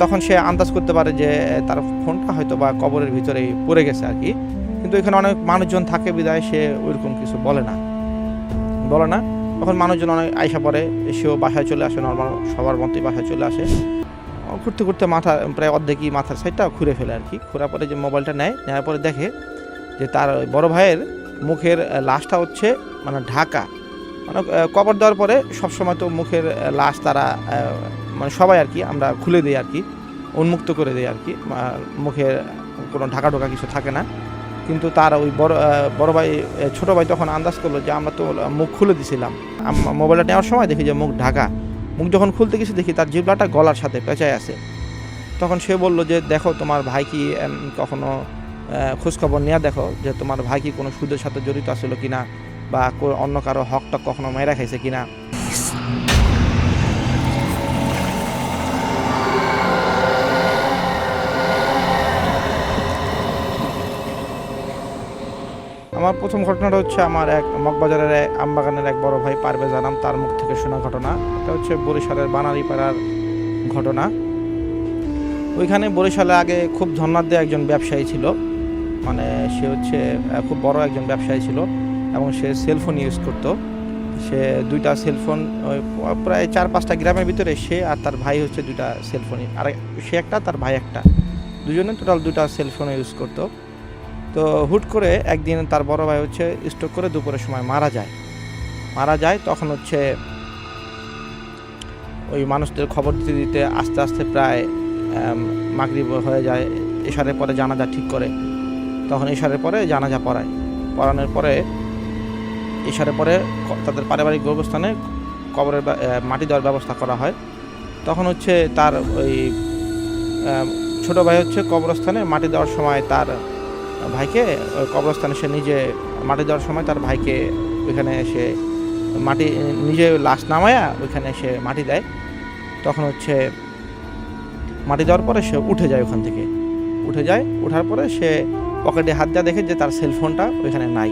তখন সে আন্দাজ করতে পারে যে তার ফোনটা হয়তো বা কবরের ভিতরেই পড়ে গেছে আর কি। কিন্তু এখানে অনেক মানুষজন থাকে বিধায় সে ওইরকম কিছু বলে না। তখন মানুষজন অনেক আইসা পড়ে, সেও বাসায় চলে আসে, নর্মাল সবার মতোই বাসায় চলে আসে। ঘুরতে ঘুরতে মাথা প্রায় অর্ধেকই মাথার সাইডটা ঘুরে ফেলে আর কি। ঘোরার পরে যে মোবাইলটা নেওয়ার পরে দেখে যে তার বড় ভাইয়ের মুখের লাশটা হচ্ছে মানে ঢাকা, মানে কবর দেওয়ার পরে সবসময় তো মুখের লাশ তারা মানে সবাই আর কি আমরা খুলে দিই আর কি, উন্মুক্ত করে দিই আর কি, মুখের কোনো ঢাকা ঢোকা কিছু থাকে না। কিন্তু তার ওই বড় ভাই ছোটো ভাই তখন আন্দাজ করলো যে আমরা তো মুখ খুলে দিছিলাম। মোবাইলটা নেওয়ার সময় দেখি যে মুখ ঢাকা। মুখ যখন খুলতে গেছি দেখি তার জিহ্বাটা গলার সাথে পেঁচায় আছে। তখন সে বলল যে দেখো তোমার ভাই কি কখনো খোঁজখবর নিয়ে দেখো যে তোমার ভাই কি কোনো সুদের সাথে জড়িত আসলো কিনা, বা অন্য কারো হকটা কখনো মেরা খাইছে কিনা। আমার প্রথম ঘটনাটা হচ্ছে আমার এক মগবাজারের আমবাগানের এক বড় ভাই পারভেজ আনাম, তার মুখ থেকে শোনা ঘটনা। এটা হচ্ছে বরিশালের বানারীপাড়ার ঘটনা। ওইখানে বরিশালে আগে খুব ধন্যাঢ্য একজন ব্যবসায়ী ছিল, মানে সে হচ্ছে খুব বড় একজন ব্যবসায়ী ছিল এবং সে সেলফোন ইউজ করত। সে দুইটা সেলফোন প্রায় 4-5টা গ্রামের ভিতরে সে আর তার ভাই হচ্ছে দুইটা সেলফোন, আর সে একটা তার ভাই একটা, দুজনে টোটাল দুইটা সেলফোন ইউজ করতো। তো হুট করে একদিন তার বড় ভাই হচ্ছে স্ট্রোক করে দুপুরের সময় মারা যায়। তখন হচ্ছে ওই মানুষদের খবর দিতে দিতে আস্তে আস্তে প্রায় মাগরিব হয়ে যায়। এশারের পরে জানাজা ঠিক করে, তখন এশারের পরে জানাজা পড়ানোর পরে এশারের পরে তাদের পারিবারিক গর্ভস্থানে কবরের মাটি দেওয়ার ব্যবস্থা করা হয়। তখন হচ্ছে তার ওই ছোটো ভাই হচ্ছে কবরস্থানে মাটি দেওয়ার সময় তার ভাইকে কবরস্থানে সে নিজে মাটি দেওয়ার সময় তার ভাইকে ওইখানে এসে মাটি নিজে লাশ নামায়া ওইখানে এসে মাটি দেয়। তখন হচ্ছে মাটি দেওয়ার পরে সে উঠে যায়, ওখান থেকে ওঠার পরে সে পকেটে হাত দেওয়া দেখে যে তার সেলফোনটা ওইখানে নাই।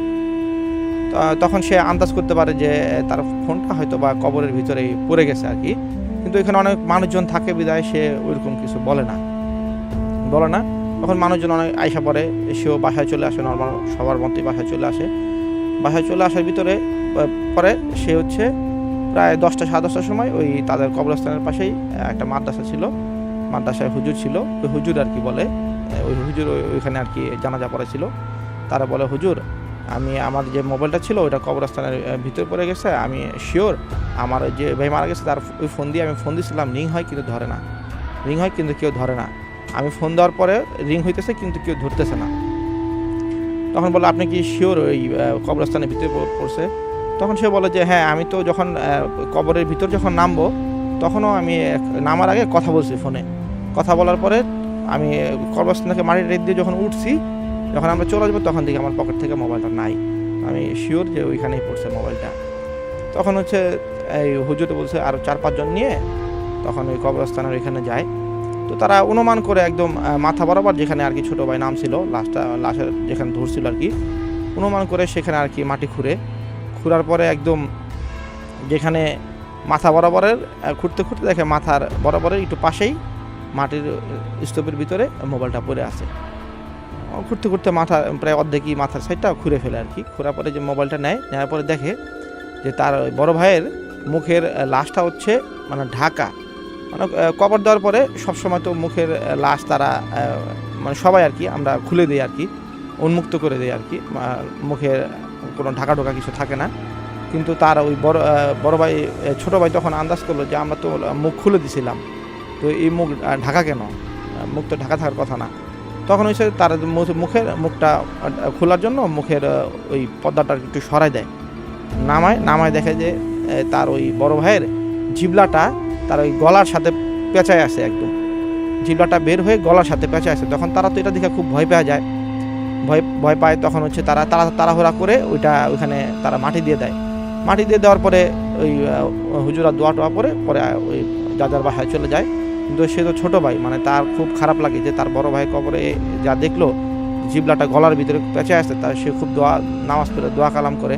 তখন সে আন্দাজ করতে পারে যে তার ফোনটা হয়তো বা কবরের ভিতরেই পড়ে গেছে আর কি। কিন্তু এখানে অনেক মানুষজন থাকে বিধায় সে ওইরকম কিছু বলে না। তখন মানুষজন অনেক আইসা পড়ে, সেও বাসায় চলে আসে, নর্মাল সবার মতোই বাসায় চলে আসে। বাসায় চলে আসার ভিতরে পরে সে হচ্ছে প্রায় 10টা-10:30টার সময় ওই তাদের কবরস্থানের পাশেই একটা মাদ্রাসা ছিল, মাদ্রাসায় হুজুর ছিল, ওই হুজুর আর কি বলে, ওই হুজুর ওইখানে আর কি জানাজা পড়েছিল। তারা বলে হুজুর আমার যে মোবাইলটা ছিল ওইটা কবরস্থানের ভিতরে পড়ে গেছে, আমি শিওর আমার যে ভাই মারা গেছে তার ওই ফোন দিয়ে আমি ফোন দিয়েছিলাম, রিং হয় কিন্তু কেউ ধরে না, আমি ফোন দেওয়ার পরে রিং হইতেছে কিন্তু কেউ ধরতেছে না। তখন বলে আপনি কি শিওর ওই কবরস্থানের ভিতরে পড়ছে? তখন সে বলে যে হ্যাঁ, আমি তো যখন কবরের ভিতর যখন নামবো তখনও আমি নামার আগে কথা বলছি ফোনে। কথা বলার পরে আমি কবরস্থান থেকে মাটির রেত দিয়ে যখন উঠছি, যখন আমরা চলে আসবো তখন দেখি আমার পকেট থেকে মোবাইলটা নাই, আমি শিওর যে ওইখানেই পড়ছে মোবাইলটা। তখন হচ্ছে এই হুজুর বলছে আরও 4-5 জন নিয়ে তখন ওই কবরস্থানের ওইখানে যায়। তো তারা অনুমান করে একদম মাথা বরাবর যেখানে আর কি ছোটো ভাই নাম ছিল, লাশের যেখানে ধরছিল আর কি, অনুমান করে সেখানে আর কি মাটি খুঁড়ার পরে একদম যেখানে মাথা বরাবরের খুঁড়তে দেখে মাথার বরাবরের একটু পাশেই মাটির স্তূপের ভিতরে মোবাইলটা পড়ে আছে। ঘুরতে মাথা প্রায় অর্ধেকই মাথার সাইডটা ঘুরে ফেলে আর কি। ঘোরার পরে যে মোবাইলটা নেওয়ার পরে দেখে যে তার বড় ভাইয়ের মুখের লাশটা হচ্ছে মানে ঢাকা, মানে কবর দেওয়ার পরে সবসময় তো মুখের লাশ তারা মানে সবাই আর কি আমরা খুলে দিই আর কি, উন্মুক্ত করে দিই আর কি, মুখের কোনো ঢাকা ঢোকা কিছু থাকে না। কিন্তু তার ওই বড় ভাই ছোটো ভাই তখন আন্দাজ করলো যে আমরা তো মুখ খুলে দিছিলাম, তো এই মুখ ঢাকা কেন, মুখ তো ঢাকা থাকার কথা না। তখন হচ্ছে তার মুখটা খোলার জন্য মুখের ওই পর্দাটা একটু সরাই দেয়, নামায় দেখে যে তার ওই বড় ভাইয়ের জিহ্বাটা তার ওই গলার সাথে পেঁচায় আছে, একদম জিহ্বাটা বের হয়ে গলার সাথে পেঁচায় আছে। তখন তারা তো এটা দেখে খুব ভয় পায়। তখন হচ্ছে তারা তাড়াহুড়া করে ওইখানে তারা মাটি দিয়ে দেওয়ার পরে ওই হুজুরা দোয়া পরে ওই যার বাসায় চলে যায়। কিন্তু সে তো ছোটো ভাই, মানে তার খুব খারাপ লাগে যে তার বড় ভাই কবরে যা দেখলো জিহ্বাটা গলার ভিতরে পেঁচায় আসছে, তার সে খুব নামাজ পড়ে দোয়া কালাম করে।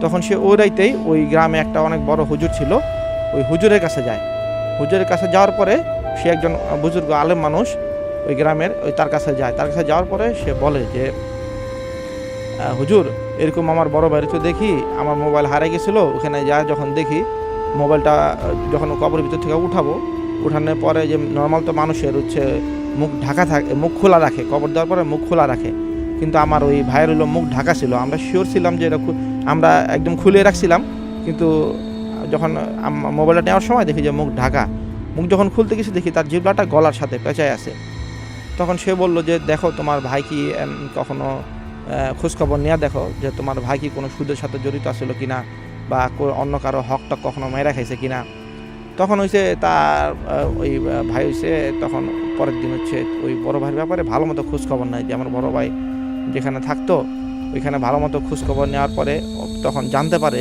তখন সে ওই রাইতেই ওই গ্রামে একটা অনেক বড় হুজুর ছিল, ওই হুজুরের কাছে যায়। হুজুরের কাছে যাওয়ার পরে সে একজন বুজুর্গ আলেম মানুষ ওই গ্রামের, তার কাছে যায়। তার কাছে যাওয়ার পরে সে বলে যে হুজুর, এরকম আমার বড় ভাইয়ের তো দেখি আমার মোবাইল হারিয়ে গেছিলো, ওখানে যা যখন দেখি মোবাইলটা যখন কবরের ভিতর থেকে উঠানোর পরে যে নর্মাল তো মানুষের হচ্ছে মুখ ঢাকা থাকে, মুখ খোলা রাখে, কবর দেওয়ার পরে মুখ খোলা রাখে, কিন্তু আমার ওই ভাইয়ের হলো মুখ ঢাকা ছিল। আমরা শিওর ছিলাম যে এটা আমরা একদম খুলে রাখছিলাম, কিন্তু যখন মোবাইলটা নেওয়ার সময় দেখি যে মুখ ঢাকা। মুখ যখন খুলতে গেছি দেখি তার জিহ্বাটা গলার সাথে পেঁচায় আছে। তখন সে বলল যে দেখো তোমার ভাই কি কখনো খোঁজখবর নেওয়া, দেখো যে তোমার ভাই কি কোনো সুদের সাথে জড়িত আছিল কিনা, বা অন্য কারো হকটা কখনো মেরা খাইছে কিনা। তখন হয়েছে তার ওই ভাই হয়েছে, তখন পরের দিন হচ্ছে ওই বড় ভাইয়ের ব্যাপারে ভালো মতো খোঁজখবর নেয়, যে আমার বড় ভাই যেখানে থাকতো ওইখানে ভালো মতো খোঁজখবর নেওয়ার পরে তখন জানতে পারে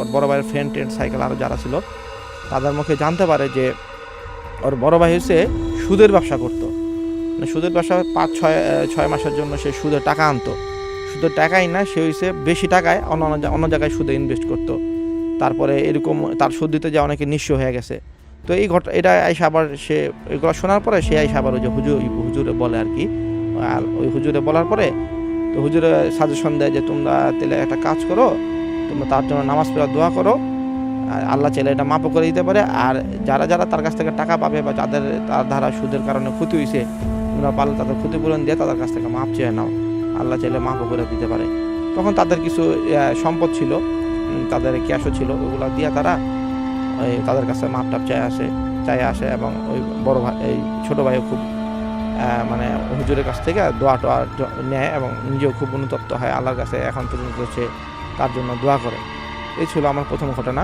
ওর বড় ভাইয়ের ফ্রেন্ড সাইকেল আরও যারা ছিল তাদের মুখে জানতে পারে যে ওর বড় ভাই হচ্ছে সুদের ব্যবসা করতো। মানে সুদের ব্যবসা 5-6 মাসের জন্য সে সুদের টাকা আনতো, সুদের টাকাই না, সে হচ্ছে বেশি টাকায় অন্য জায়গায় সুদে ইনভেস্ট করতো। তারপরে এরকম তার সুদ দিতে যা অনেকে নিঃস্ব হয়ে গেছে। তো এই এটা আইসা আবার সে এগুলো শোনার পরে সে আইসা আবার ওই যে হুজুরে বলে আর কি, ওই হুজুরে বলার পরে তো হুজুরে সাজেশন দেয় যে তোমরা তাহলে একটা কাজ করো, তোমরা তার জন্য নামাজ পড়া দোয়া করো, আর আল্লাহ চাইলে এটা মাপও করে দিতে পারে। আর যারা যারা তার কাছ থেকে টাকা পাবে বা যাদের তার দ্বারা সুদের কারণে ক্ষতি হয়েছে, তোমরা পারলে তাদের ক্ষতিপূরণ দিয়ে তাদের কাছ থেকে মাপ চেয়ে নাও, আল্লাহ চাইলে মাপও করে দিতে পারে। তখন তাদের কিছু সম্পদ ছিল, তাদের ক্যাশও ছিল, ওগুলো দিয়ে তারা ওই তাদের কাছে মাপ টাপ চাই আসে এবং ওই বড় ভাই এই ছোটো ভাইও খুব মানে হুজুরের কাছ থেকে দোয়া টোয়া নেয় এবং নিজেও খুব অনুতপ্ত হয় আল্লাহর কাছে, এখন পর্যন্ত সে তার জন্য দোয়া করে। এই ছিল আমার প্রথম ঘটনা।